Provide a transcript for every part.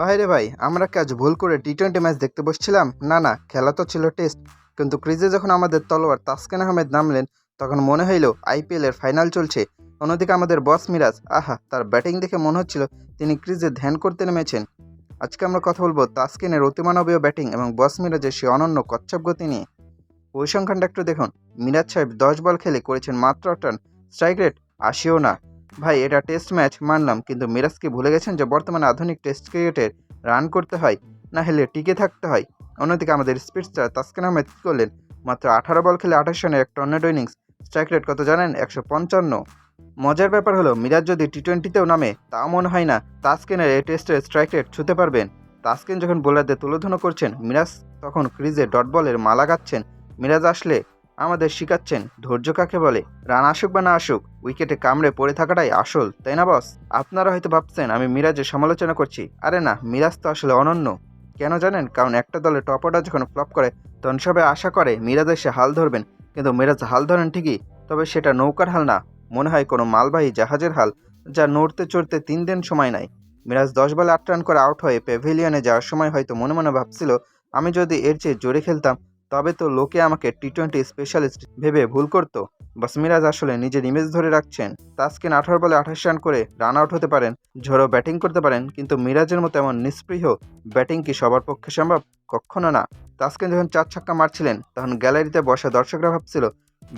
ভাই রে ভাই, আমরা কি আজ ভুল করে টি-20 ম্যাচ দেখতে বসছিলাম? না, খেলা তো ছিল টেস্ট। কিন্তু ক্রিজে যখন আমাদের তলোয়ার তাসকিন আহমেদ নামলেন, তখন মনে হইল আইপিএল এর ফাইনাল চলছে। অন্যদিকে আমাদের বস মিরাজ, আহা, তার ব্যাটিং দেখে মনে হচ্ছিল তিনি ক্রিজে ধ্যান করতে নেমেছেন। আজকে আমরা কথা বলবো তাসকিনের অতিমানবীয় ব্যাটিং এবং বস মিরাজের সে অনন্য কচ্ছপ গতি নিয়ে। পরিসংখ্যানটা একটু দেখুন। মিরাজ সাহেব 10 বল খেলে করেছেন মাত্র 8 রান, স্ট্রাইক রেট 80ও না। ভাই, এটা টেস্ট ম্যাচ মানলাম, কিন্তু মিরাজ কি ভুলে গেছেন যে বর্তমানে আধুনিক টেস্ট ক্রিকেটের রান করতে হয়, না হলে টিকে থাকতে হয়? অন্যদিকে আমাদের স্পিড স্টার তাসকিন আহমেদ কী করলেন? মাত্র 18 বল খেলে 28 রানের এক টর্নেডো ইনিংস, স্ট্রাইক রেট কত জানেন? 155। মজার ব্যাপার হলো, মিরাজ যদি টি-20তেও নামে, তা মনে হয় না তাসকিনের এই টেস্টের স্ট্রাইক রেট ছুঁতে পারবেন। তাসকিন যখন বোলারদের তুলোধুনো করছেন, মিরাজ তখন ক্রিজে ডট বলের মালা গাচ্ছেন। মিরাজ আসলে আমাদের শিখাচ্ছেন ধৈর্য কাকে বলে। রান আসুক বা না আসুক, উইকেটে কামড়ে পড়ে থাকাটাই আসল, তাই না বস? আপনারা হয়তো ভাবছেন আমি মিরাজের সমালোচনা করছি। আরে না, মিরাজ তো আসলে অনন্য। কেন জানেন? কারণ একটা দলে টপ অর্ডার যখন ফ্লপ করে, তখন সবাই আশা করে মিরাজ এসে হাল ধরবেন। কিন্তু মিরাজ হাল ধরেন ঠিকই, তবে সেটা নৌকার হাল না, মনে হয় কোনো মালবাহী জাহাজের হাল, যা নড়তে চড়তে 3 দিন সময় নেয়। মিরাজ 10 বলে 8 রান করে আউট হয়ে প্যাভিলিয়নে যাওয়ার সময় হয়তো মনে মনে ভাবছিল, আমি যদি এর চেয়ে জোরে খেলতাম, তবে তো লোকে আমাকে টি-20 স্পেশালিস্ট ভেবে ভুল করতো। বাস মিরাজ আসলে নিজের ইমেজ ধরে রাখছেন। তাসকিন 18 বলে 28 রান করে রান আউট হতে পারেন, ঝড়ো ব্যাটিং করতে পারেন, কিন্তু মিরাজের মতো এমন নিস্পৃহ ব্যাটিং কি সবার পক্ষে সম্ভব? কখনো না। তাসকিন যখন 4 ছক্কা মারছিলেন, তখন গ্যালারিতে বসা দর্শকরা ভাবছিল,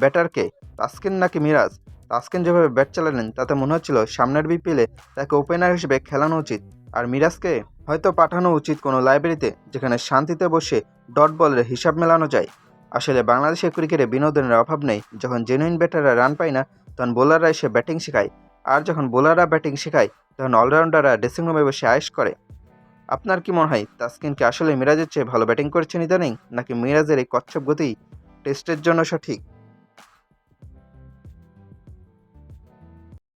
ব্যাটারকে তাসকিন নাকি মিরাজ? তাসকিন যেভাবে ব্যাট চালালেন, তাতে মনে হচ্ছিল সামনের বিপিএলে তাকে ওপেনার হিসেবে খেলানো উচিত, আর মিরাজকে হয়তো পাঠানো উচিত কোনো লাইব্রেরিতে, যেখানে শান্তিতে বসে ডট বলের হিসাব মেলানো যায়। আসলে বাংলাদেশের ক্রিকেটে বিনোদনের অভাব নেই। যখন জেনুইন ব্যাটাররা রান পায় না, তখন বোলাররা এসে ব্যাটিং শেখায়। আর যখন বোলাররা ব্যাটিং শেখায়, তখন অলরাউন্ডাররা ড্রেসিং রুমে বসে আয়েশ করে। আপনার কি মনে হয়, তাসকিন কি আসলে মিরাজের চেয়ে ভালো ব্যাটিং করেছেন ইদানিং, নাকি মিরাজের এই কচ্ছপ গতি টেস্টের জন্য সঠিক?